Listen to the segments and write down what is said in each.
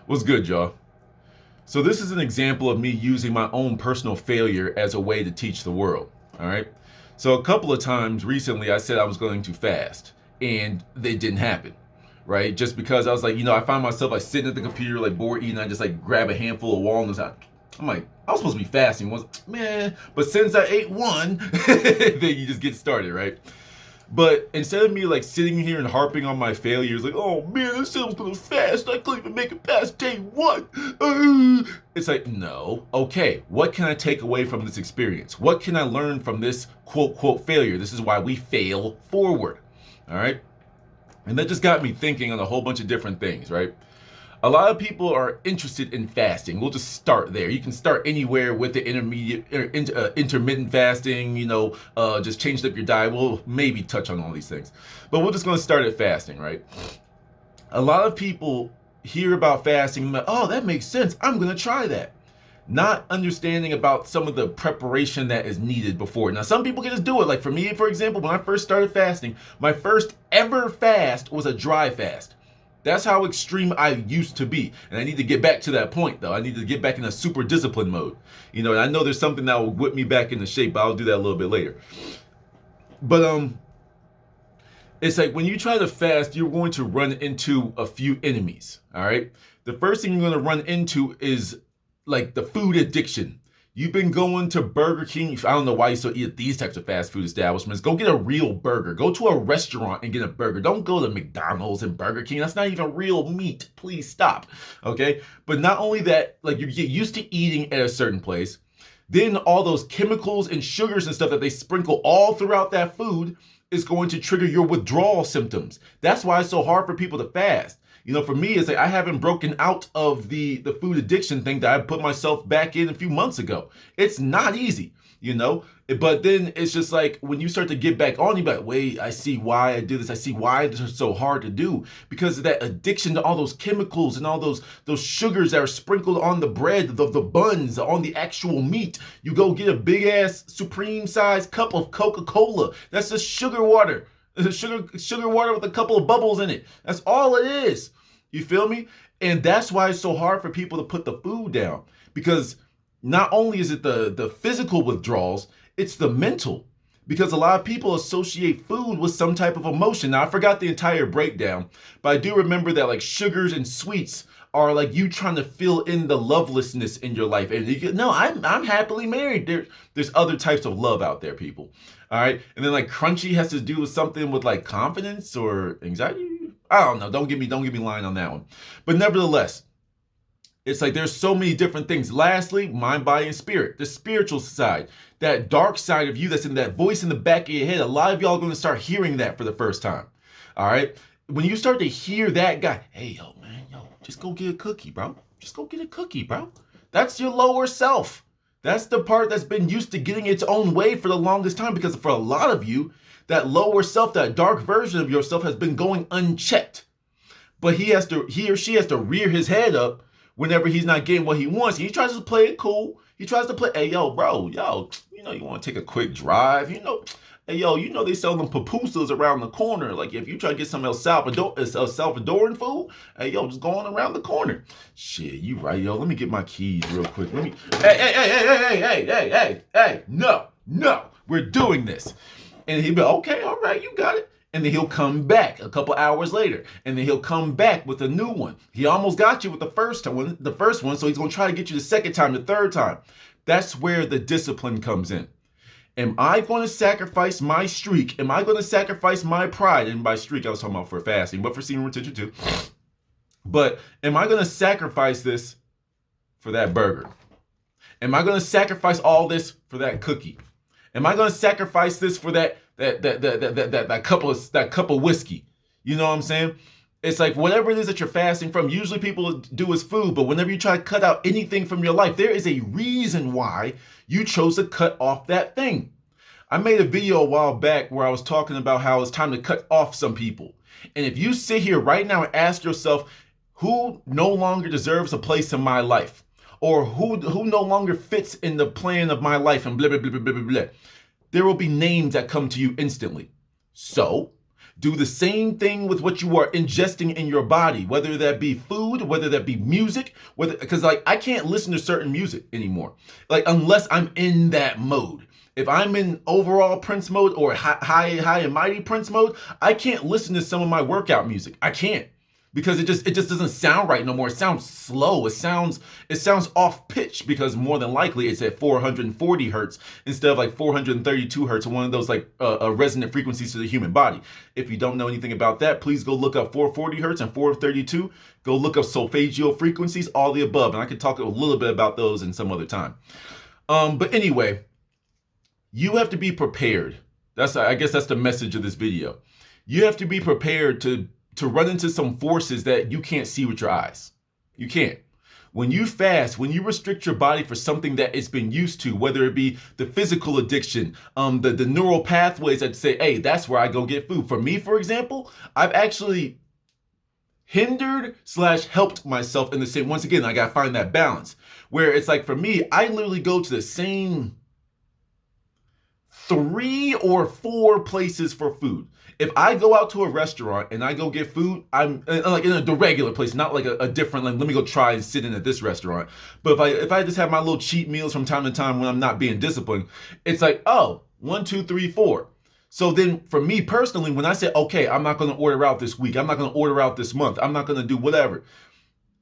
What's good, y'all? So this is an example of me using my own personal failure as a way to teach the world. All right. So a couple of times recently, I said I was going to fast, and they didn't happen. Right? Just because I was like, I find myself like sitting at the computer, like bored eating. I just like grab a handful of walnuts. I'm like, I was supposed to be fasting, was man? But since I ate one, then you just get started, right? But instead of me like sitting here and harping on my failures, like, oh man, I said I was gonna fast, I couldn't even make it past day one. It's like, no, okay, what can I take away from this experience? What can I learn from this quote, quote, failure? This is why we fail forward. All right. And that just got me thinking on a whole bunch of different things, right? A lot of people are interested in fasting. We'll just start there. You can start anywhere with the intermittent fasting, just change up your diet. We'll maybe touch on all these things. But we're just going to start at fasting, right? A lot of people hear about fasting and like, oh, that makes sense. I'm going to try that. Not understanding about some of the preparation that is needed before. Now, some people can just do it. Like for me, for example, when I first started fasting, my first ever fast was a dry fast. That's how extreme I used to be. And I need to get back to that point, though. I need to get back in a super discipline mode. And I know there's something that will whip me back into shape, but I'll do that a little bit later. But it's like when you try to fast, you're going to run into a few enemies, all right? The first thing you're going to run into is like the food addiction. You've been going to Burger King. I don't know why you still eat at these types of fast food establishments. Go get a real burger. Go to a restaurant and get a burger. Don't go to McDonald's and Burger King. That's not even real meat. Please stop. Okay? But not only that, like you get used to eating at a certain place, then all those chemicals and sugars and stuff that they sprinkle all throughout that food is going to trigger your withdrawal symptoms. That's why it's so hard for people to fast. For me, it's like I haven't broken out of the food addiction thing that I put myself back in a few months ago. It's not easy, But then it's just like when you start to get back on, you're like, wait, I see why I do this. I see why this is so hard to do because of that addiction to all those chemicals and all those sugars that are sprinkled on the bread, the buns, on the actual meat. You go get a big ass supreme size cup of Coca-Cola. That's just sugar water. Sugar water with a couple of bubbles in it. That's all it is. You feel me? And that's why it's so hard for people to put the food down. Because not only is it the physical withdrawals, it's the mental. Because a lot of people associate food with some type of emotion. Now, I forgot the entire breakdown, but I do remember that like sugars and sweets are like you trying to fill in the lovelessness in your life. And no, I'm happily married. There's other types of love out there, people. All right. And then like crunchy has to do with something with like confidence or anxiety. I don't know. Don't get me lying on that one. But nevertheless, it's like there's so many different things. Lastly, mind, body, and spirit. The spiritual side, that dark side of you that's in that voice in the back of your head. A lot of y'all are going to start hearing that for the first time. All right. When you start to hear that guy, hey, yo, man, just go get a cookie, bro. Just go get a cookie, bro. That's your lower self. That's the part that's been used to getting its own way for the longest time because for a lot of you, that lower self, that dark version of yourself has been going unchecked. But he or she has to rear his head up whenever he's not getting what he wants. He tries to play it cool. He tries to play, hey, yo, bro, you want to take a quick drive, hey, yo, they sell them pupusas around the corner. Like, if you try to get some El Salvadoran food, hey, yo, just going around the corner. Shit, you right, yo. Let me get my keys real quick. Hey, no, we're doing this. And he'll be, okay, all right, you got it. And then he'll come back a couple hours later, and then he'll come back with a new one. He almost got you with the first one, so he's going to try to get you the second time, the third time. That's where the discipline comes in. Am I going to sacrifice my streak? Am I going to sacrifice my pride? And by streak, I was talking about for fasting, but for semen retention too. But am I going to sacrifice this for that burger? Am I going to sacrifice all this for that cookie? Am I going to sacrifice this for that cup of whiskey? You know what I'm saying? It's like whatever it is that you're fasting from, usually people do is food, but whenever you try to cut out anything from your life, there is a reason why you chose to cut off that thing. I made a video a while back where I was talking about how it's time to cut off some people. And if you sit here right now and ask yourself, who no longer deserves a place in my life? Or who no longer fits in the plan of my life and blah, blah, blah, blah, blah, blah, there will be names that come to you instantly. So Do the same thing with what you are ingesting in your body, whether that be food, whether that be music, because like I can't listen to certain music anymore, like unless I'm in that mode. If I'm in overall Prince mode or high and mighty Prince mode, I can't listen to some of my workout music. I can't, because it just doesn't sound right no more. It sounds slow. It sounds off pitch, because more than likely it's at 440 hertz instead of like 432 hertz, one of those like resonant frequencies to the human body. If you don't know anything about that, please go look up 440 hertz and 432. Go look up solfeggio frequencies, all the above, and I could talk a little bit about those in some other time. But anyway, you have to be prepared. I guess that's the message of this video. You have to be prepared to run into some forces that you can't see with your eyes. You can't. When you fast, when you restrict your body for something that it's been used to, whether it be the physical addiction, the neural pathways that say, hey, that's where I go get food. For me, for example, I've actually hindered/helped myself in the same. Once again, I gotta find that balance where it's like, for me, I literally go to the same 3 or 4 places for food. If I go out to a restaurant and I go get food, I'm like in the regular place, not like a different, like, let me go try and sit in at this restaurant. But if I just have my little cheat meals from time to time when I'm not being disciplined, it's like, oh, 1, 2, 3, 4. So then for me personally, when I say, okay, I'm not going to order out this week, I'm not going to order out this month, I'm not going to do whatever.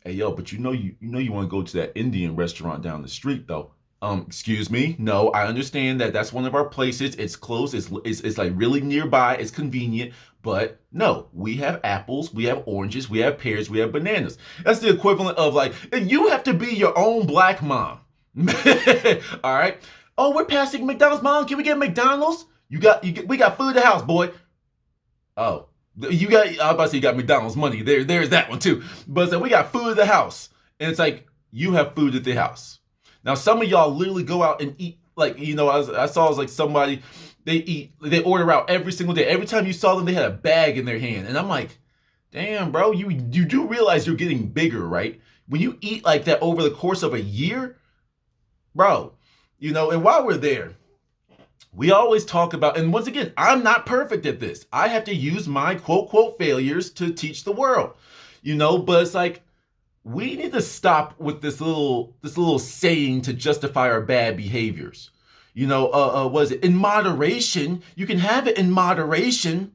Hey, yo, but you know you want to go to that Indian restaurant down the street though. Excuse me. No, I understand that that's one of our places. It's close. It's like really nearby. It's convenient. But no, we have apples, we have oranges, we have pears, we have bananas. That's the equivalent of like, you have to be your own black mom. All right. Oh, we're passing McDonald's. Mom, can we get McDonald's? We got food at the house, boy. Oh, I was about to say you got McDonald's money. There's that one too. But so we got food at the house. And it's like, you have food at the house. Now, some of y'all literally go out and eat, like, I saw it was like somebody, they order out every single day. Every time you saw them, they had a bag in their hand. And I'm like, damn, bro, you do realize you're getting bigger, right? When you eat like that over the course of a year, bro, and while we're there, we always talk about, and once again, I'm not perfect at this. I have to use my quote failures to teach the world, but it's like, we need to stop with this little saying to justify our bad behaviors. Was it in moderation? You can have it in moderation.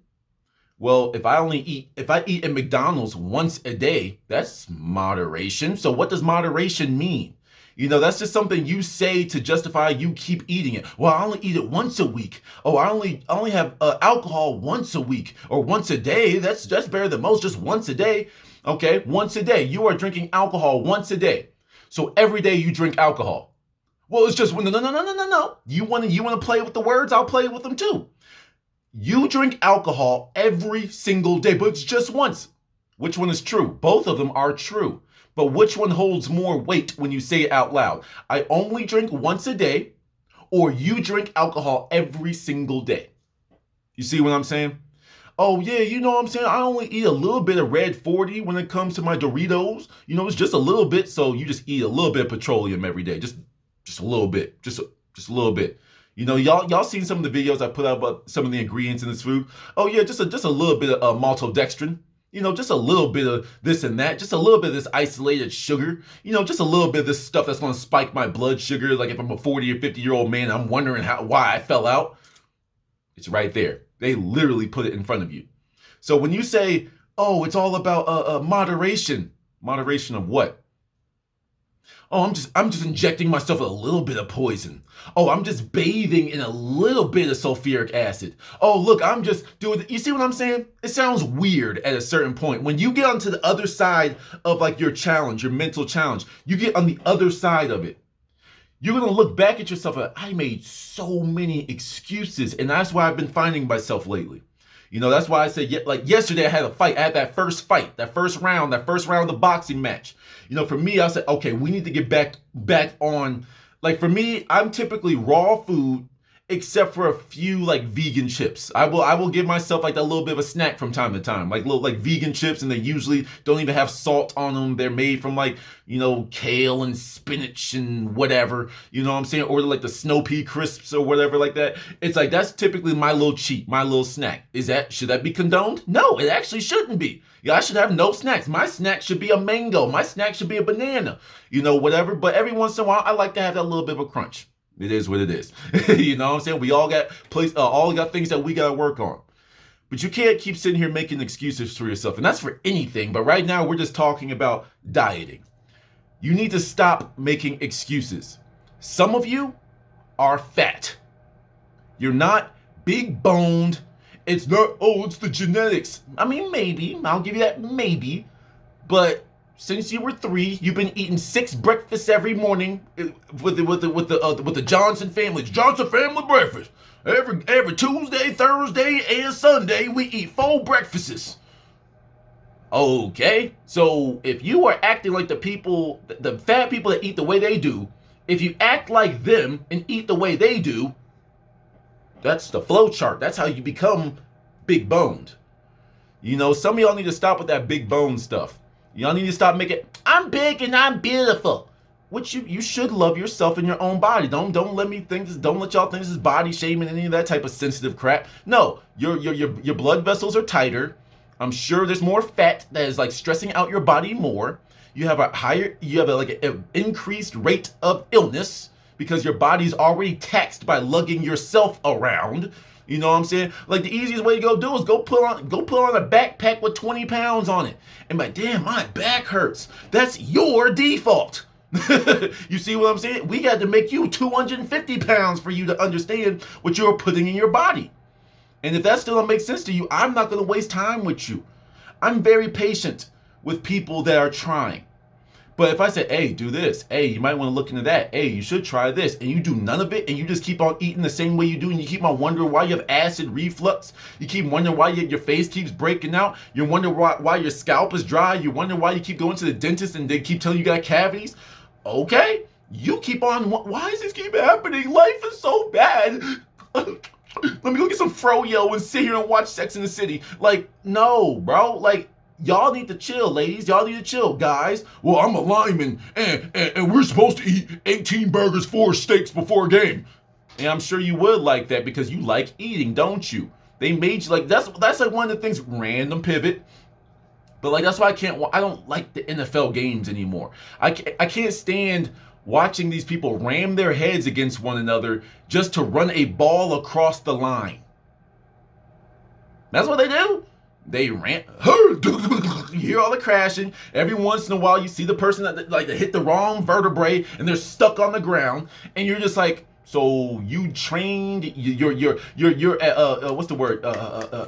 Well, if I eat at McDonald's once a day, that's moderation. So what does moderation mean? That's just something you say to justify you keep eating it. Well, I only eat it once a week. Oh, I only have alcohol once a week or once a day. That's better than most, just once a day. Okay, once a day. You are drinking alcohol once a day. So every day you drink alcohol. Well, it's just, no. You want to play with the words? I'll play with them too. You drink alcohol every single day, but it's just once. Which one is true? Both of them are true. But which one holds more weight when you say it out loud? I only drink once a day, or you drink alcohol every single day. You see what I'm saying? Oh, yeah, you know what I'm saying? I only eat a little bit of Red 40 when it comes to my Doritos. It's just a little bit, so you just eat a little bit of petroleum every day. Just a little bit. Just a little bit. Y'all seen some of the videos I put out about some of the ingredients in this food? Oh, yeah, just a little bit of maltodextrin. Just a little bit of this and that. Just a little bit of this isolated sugar. Just a little bit of this stuff that's going to spike my blood sugar. Like if I'm a 40 or 50-year-old man, I'm wondering why I fell out. It's right there. They literally put it in front of you. So when you say, oh, it's all about moderation. Moderation of what? Oh, I'm just injecting myself with a little bit of poison. Oh, I'm just bathing in a little bit of sulfuric acid. Oh, look, I'm just doing, you see what I'm saying? It sounds weird at a certain point. When you get onto the other side of like your challenge, your mental challenge, you get on the other side of it. You're going to look back at yourself and I made so many excuses. And that's why I've been finding myself lately. That's why I said, like yesterday I had a fight. I had that first fight, that first round of the boxing match. For me, I said, okay, we need to get back on. Like for me, I'm typically raw food except for a few like vegan chips. I will give myself like a little bit of a snack from time to time, like little like vegan chips, and they usually don't even have salt on them. They're made from like, kale and spinach and whatever, you know what I'm saying? Or like the snow pea crisps or whatever like that. It's like that's typically my little cheat, my little snack. Should that be condoned? No, it actually shouldn't be. Yeah, I should have no snacks. My snack should be a mango. My snack should be a banana, whatever. But every once in a while, I like to have that little bit of a crunch. It is what it is. You know what I'm saying? We all got things that we got to work on. But you can't keep sitting here making excuses for yourself. And that's for anything. But right now, we're just talking about dieting. You need to stop making excuses. Some of you are fat. You're not big boned. It's the genetics. I mean, maybe. I'll give you that maybe. But since you were 3, you've been eating 6 breakfasts every morning with the Johnson family. It's Johnson family breakfast. Every Tuesday, Thursday, and Sunday, we eat 4 breakfasts. Okay, so if you are acting like the fat people that eat the way they do, if you act like them and eat the way they do, that's the flow chart. That's how you become big boned. Some of y'all need to stop with that big bone stuff. Y'all need to stop making, I'm big and I'm beautiful. Which you should love yourself in your own body. Don't let y'all think this is body shaming, any of that type of sensitive crap. No, your blood vessels are tighter. I'm sure there's more fat that is like stressing out your body more. You have an increased rate of illness because your body's already taxed by lugging yourself around. You know what I'm saying? Like the easiest way to go do is go put on a backpack with 20 pounds on it. And like, damn, my back hurts. That's your default. You see what I'm saying? We got to make you 250 pounds for you to understand what you're putting in your body. And if that still don't make sense to you, I'm not going to waste time with you. I'm very patient with people that are trying. But if I say, hey, do this, hey, you might want to look into that, hey, you should try this, and you do none of it, and you just keep on eating the same way you do, and you keep on wondering why you have acid reflux, you keep wondering why your face keeps breaking out, you wonder why your scalp is dry, you wonder why you keep going to the dentist and they keep telling you got cavities, okay, you keep on, why does this keep happening? Life is so bad. Let me go get some froyo and sit here and watch Sex in the City. Like, no, bro, like, y'all need to chill, ladies. Y'all need to chill, guys. Well, I'm a lineman, and we're supposed to eat 18 burgers, 4 steaks before a game. And I'm sure you would like that because you like eating, don't you? They made you like that's like one of the things. Random pivot, but like that's why I don't like the NFL games anymore. I can't stand watching these people ram their heads against one another just to run a ball across the line. That's what they do. They ran. You hear all the crashing. Every once in a while, you see the person that hit the wrong vertebrae and they're stuck on the ground, and you're just like, so you trained your what's the word?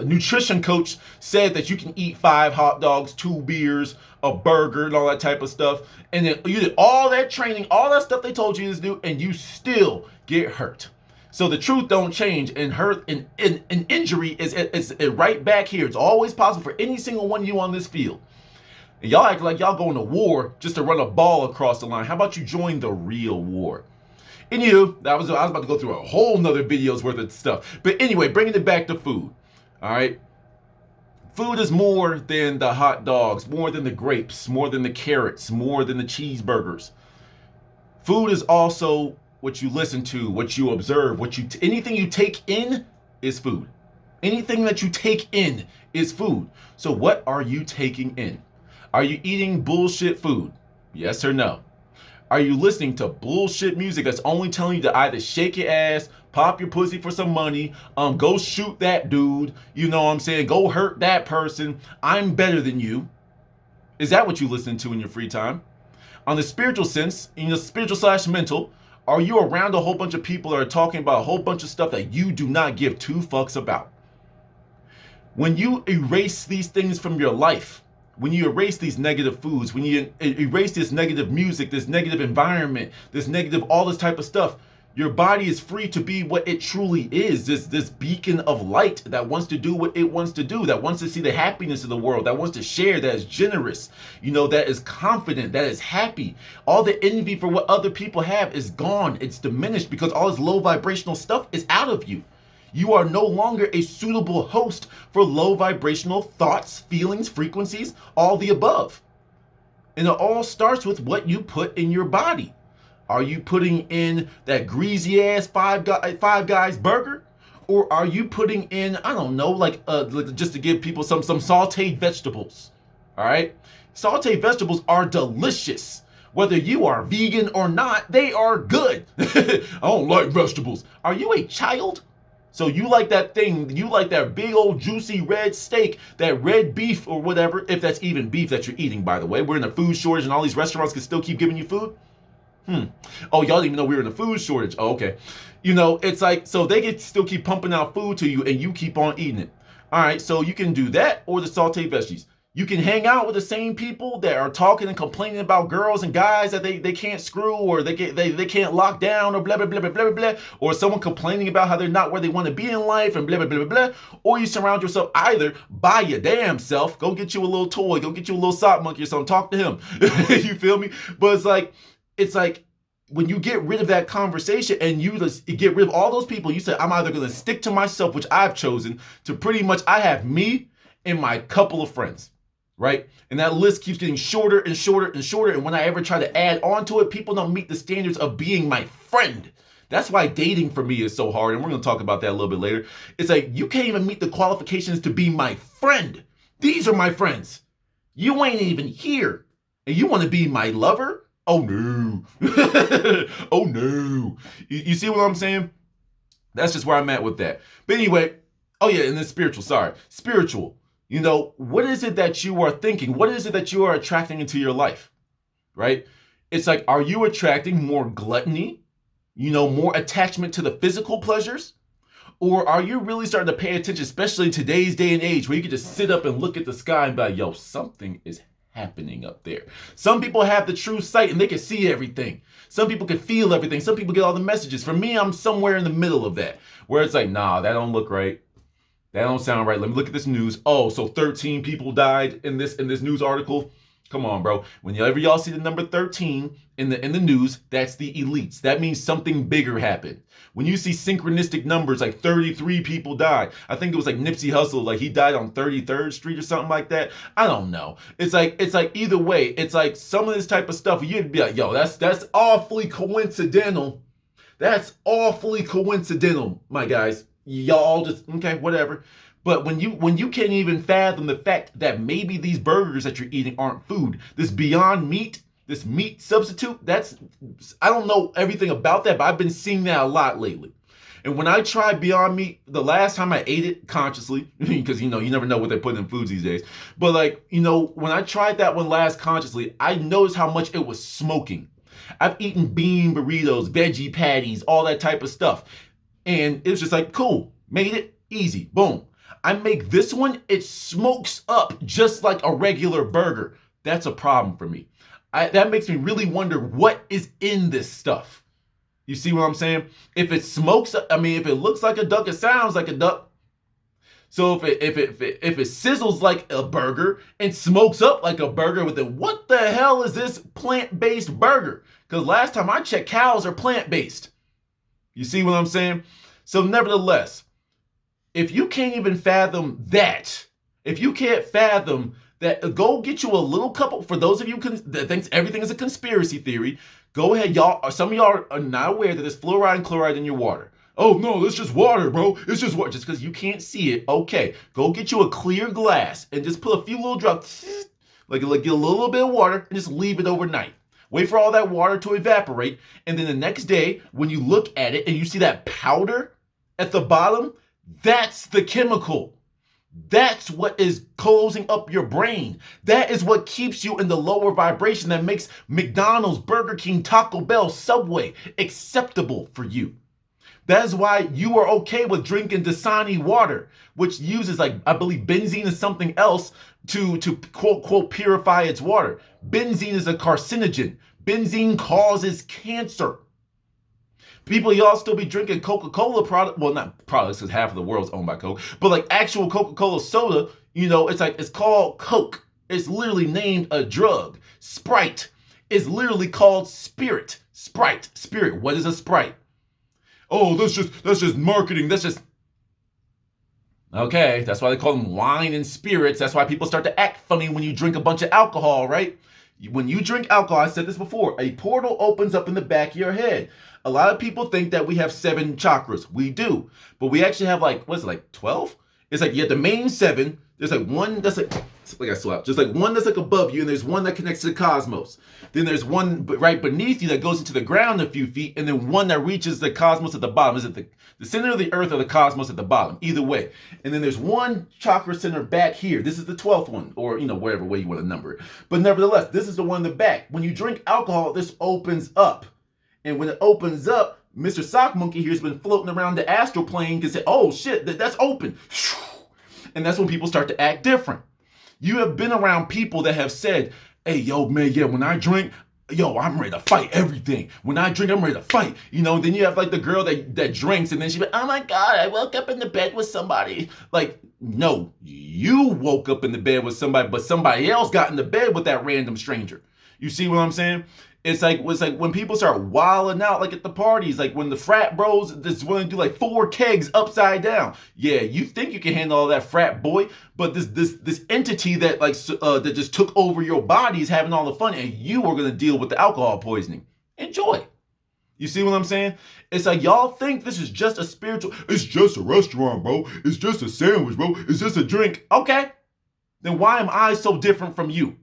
Nutrition coach said that you can eat 5 hot dogs, 2 beers, a burger, and all that type of stuff, and then you did all that training, all that stuff they told you to do, and you still get hurt. So the truth don't change, and hurt and injury is right back here. It's always possible for any single one of you on this field. And y'all act like y'all going to war just to run a ball across the line. How about you join the real war? Anywho, I was about to go through a whole nother video's worth of stuff. But anyway, bringing it back to food. All right. Food is more than the hot dogs, more than the grapes, more than the carrots, more than the cheeseburgers. Food is also what you listen to, what you observe, anything you take in is food. Anything that you take in is food. So what are you taking in? Are you eating bullshit food? Yes or no? Are you listening to bullshit music that's only telling you to either shake your ass, pop your pussy for some money, go shoot that dude, you know what I'm saying, go hurt that person, I'm better than you? Is that what you listen to in your free time? On the spiritual sense, in the spiritual/mental, are you around a whole bunch of people that are talking about a whole bunch of stuff that you do not give 2 fucks about? When you erase these things from your life, when you erase these negative foods, when you erase this negative music, this negative environment, this negative, all this type of stuff, Your body is free to be what it truly is, this beacon of light that wants to do what it wants to do, that wants to see the happiness of the world, that wants to share, that is generous, that is confident, that is happy. All the envy for what other people have is gone. It's diminished because all this low vibrational stuff is out of you. You are no longer a suitable host for low vibrational thoughts, feelings, frequencies, all the above. And it all starts with what you put in your body. Are you putting in that greasy ass Five Guys burger? Or are you putting in, I don't know, like just to give people some sauteed vegetables? All right? Sauteed vegetables are delicious. Whether you are vegan or not, they are good. I don't like vegetables. Are you a child? So you like that thing, you like that big old juicy red steak, that red beef or whatever, if that's even beef that you're eating, by the way. We're in a food shortage and all these restaurants can still keep giving you food. Oh, y'all didn't even know we were in a food shortage. Oh, okay. It's like, so they can still keep pumping out food to you and you keep on eating it. All right, so you can do that or the sauteed veggies. You can hang out with the same people that are talking and complaining about girls and guys that they can't screw or they can't lock down or blah, blah, blah, blah, blah, blah, or someone complaining about how they're not where they want to be in life and blah, blah, blah, blah, blah. Or you surround yourself either by your damn self, go get you a little toy, go get you a little sock monkey or something, talk to him. You feel me? But it's like when you get rid of that conversation and you just get rid of all those people, you say, I'm either going to stick to myself, which I've chosen, to pretty much I have me and my couple of friends, right? And that list keeps getting shorter and shorter and shorter. And when I ever try to add on to it, people don't meet the standards of being my friend. That's why dating for me is so hard. And we're going to talk about that a little bit later. It's like, you can't even meet the qualifications to be my friend. These are my friends. You ain't even here. And you want to be my lover? Oh no. Oh no. You see what I'm saying? That's just where I'm at with that. But anyway, oh yeah, and then spiritual. What is it that you are thinking? What is it that you are attracting into your life? Right? It's like, are you attracting more gluttony? More attachment to the physical pleasures? Or are you really starting to pay attention, especially in today's day and age, where you can just sit up and look at the sky and be like, yo, something is happening up there. Some people have the true sight and they can see everything. Some people can feel everything. Some people get all the messages. For me, I'm somewhere in the middle of that, where it's like, nah, that don't look right. That don't sound right. Let me look at this news. Oh, so 13 people died in this news article. Come on, bro. Whenever y'all see the number 13 in the news, that's the elites. That means something bigger happened. When you see synchronistic numbers like 33 people died, I think it was like Nipsey Hussle, like he died on 33rd Street or something like that. I don't know. It's like either way, it's like some of this type of stuff you'd be like, yo, that's awfully coincidental. That's awfully coincidental, my guys. Y'all just, okay, whatever. But when you can't even fathom the fact that maybe these burgers that you're eating aren't food, this Beyond Meat, this meat substitute, I don't know everything about that, but I've been seeing that a lot lately. And when I tried Beyond Meat, the last time I ate it consciously, because you never know what they put in foods these days. But when I tried that one last consciously, I noticed how much it was smoking. I've eaten bean burritos, veggie patties, all that type of stuff. And it was just like, cool, made it easy, boom. I make this one, it smokes up just like a regular burger. That's a problem for me. That makes me really wonder what is in this stuff. You see what I'm saying? If it smokes, if it looks like a duck, it sounds like a duck. So if it sizzles like a burger and smokes up like a burger with it, what the hell is this plant-based burger? Because last time I checked, cows are plant-based. You see what I'm saying? So nevertheless, if you can't even fathom that, if you can't fathom that, go get you a little couple. For those of you that thinks everything is a conspiracy theory, go ahead, y'all. Some of y'all are not aware that there's fluoride and chloride in your water. Oh no, it's just water, bro. It's just water. Just because you can't see it, okay. Go get you a clear glass and just put a few little drops, like get a little bit of water, and just leave it overnight. Wait for all that water to evaporate, and then the next day, when you look at it and you see that powder at the bottom, that's the chemical. That's what is closing up your brain. That is what keeps you in the lower vibration that makes McDonald's, Burger King, Taco Bell, Subway acceptable for you. That is why you are okay with drinking Dasani water, which uses, I believe benzene is something else to quote, quote, purify its water. Benzene is a carcinogen. Benzene causes cancer. People, y'all still be drinking Coca-Cola product. Well, not products, because half of the world's owned by Coke, but like actual Coca-Cola soda, it's called Coke. It's literally named a drug. Sprite is literally called Spirit. Sprite, Spirit. What is a Sprite? Oh, that's just marketing. That's just okay. That's why they call them wine and spirits. That's why people start to act funny when you drink a bunch of alcohol, right? When you drink alcohol, I said this before, a portal opens up in the back of your head. A lot of people think that we have 7 chakras. We do. But we actually have 12? It's like you have the main 7. There's like one that's like I slapped. Just like one that's like above you, and there's one that connects to the cosmos. Then there's one right beneath you that goes into the ground a few feet, and then one that reaches the cosmos at the bottom. Is it the center of the earth or the cosmos at the bottom? Either way. And then there's one chakra center back here. This is the 12th one, or whatever way you want to number it. But nevertheless, this is the one in the back. When you drink alcohol, this opens up. And when it opens up, Mr. Sock Monkey here has been floating around the astral plane and say, oh shit, that's open. And that's when people start to act different. You have been around people that have said, hey, yo, man, yeah, when I drink, yo, I'm ready to fight everything. When I drink, I'm ready to fight. Then you have like the girl that drinks, and then she's like, oh my God, I woke up in the bed with somebody. Like, no, you woke up in the bed with somebody, but somebody else got in the bed with that random stranger. You see what I'm saying? It's like when people start wilding out, like at the parties, like when the frat bros just willing to do like 4 kegs upside down. Yeah, you think you can handle all that, frat boy, but this entity that that just took over your body is having all the fun, and you are gonna deal with the alcohol poisoning. Enjoy. You see what I'm saying? It's like y'all think this is just a spiritual. It's just a restaurant, bro. It's just a sandwich, bro. It's just a drink. Okay, then why am I so different from you?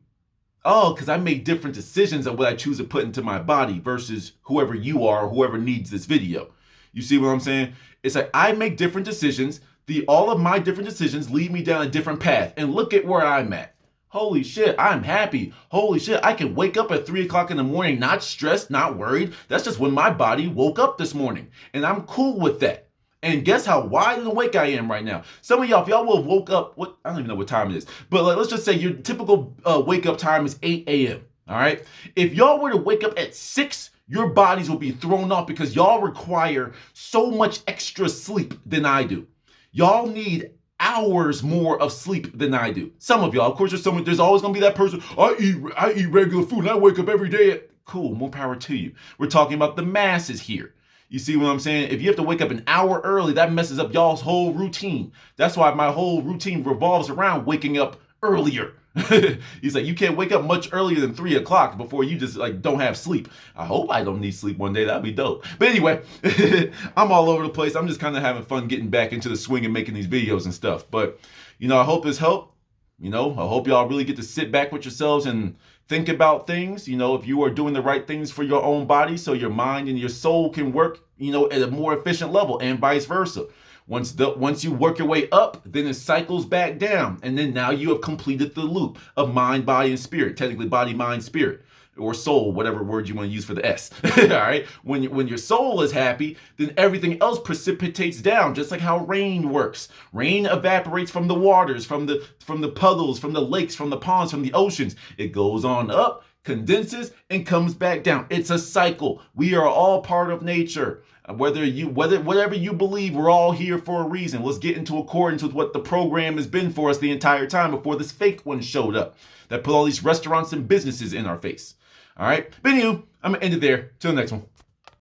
Oh, because I make different decisions of what I choose to put into my body versus whoever you are or whoever needs this video. You see what I'm saying? It's like I make different decisions. All of my different decisions lead me down a different path. And look at where I'm at. Holy shit, I'm happy. Holy shit, I can wake up at 3 o'clock in the morning, not stressed, not worried. That's just when my body woke up this morning. And I'm cool with that. And guess how wide awake I am right now? Some of y'all, if y'all will have woke up, I don't even know what time it is, but let's just say your typical wake up time is 8 a.m., all right? If y'all were to wake up at 6, your bodies will be thrown off because y'all require so much extra sleep than I do. Y'all need hours more of sleep than I do. Some of y'all, of course, there's always gonna be that person, I eat regular food and I wake up every day. Cool, more power to you. We're talking about the masses here. You see what I'm saying? If you have to wake up an hour early, that messes up y'all's whole routine. That's why my whole routine revolves around waking up earlier. He's like, you can't wake up much earlier than 3 o'clock before you just don't have sleep. I hope I don't need sleep one day. That'd be dope. But anyway, I'm all over the place. I'm just kind of having fun getting back into the swing and making these videos and stuff. But, I hope this helped. I hope y'all really get to sit back with yourselves and think about things, if you are doing the right things for your own body so your mind and your soul can work, at a more efficient level, and vice versa. Once you work your way up, then it cycles back down. And then now you have completed the loop of mind, body, and spirit. Technically body, mind, spirit. Or soul, whatever word you want to use for the S. All right? When your soul is happy, then everything else precipitates down, just like how rain works. Rain evaporates from the waters, from the puddles, from the lakes, from the ponds, from the oceans. It goes on up, condenses, and comes back down. It's a cycle. We are all part of nature. Whatever you believe, we're all here for a reason. Let's get into accordance with what the program has been for us the entire time before this fake one showed up that put all these restaurants and businesses in our face. All right. But anywho, I'm going to end it there. Till the next one.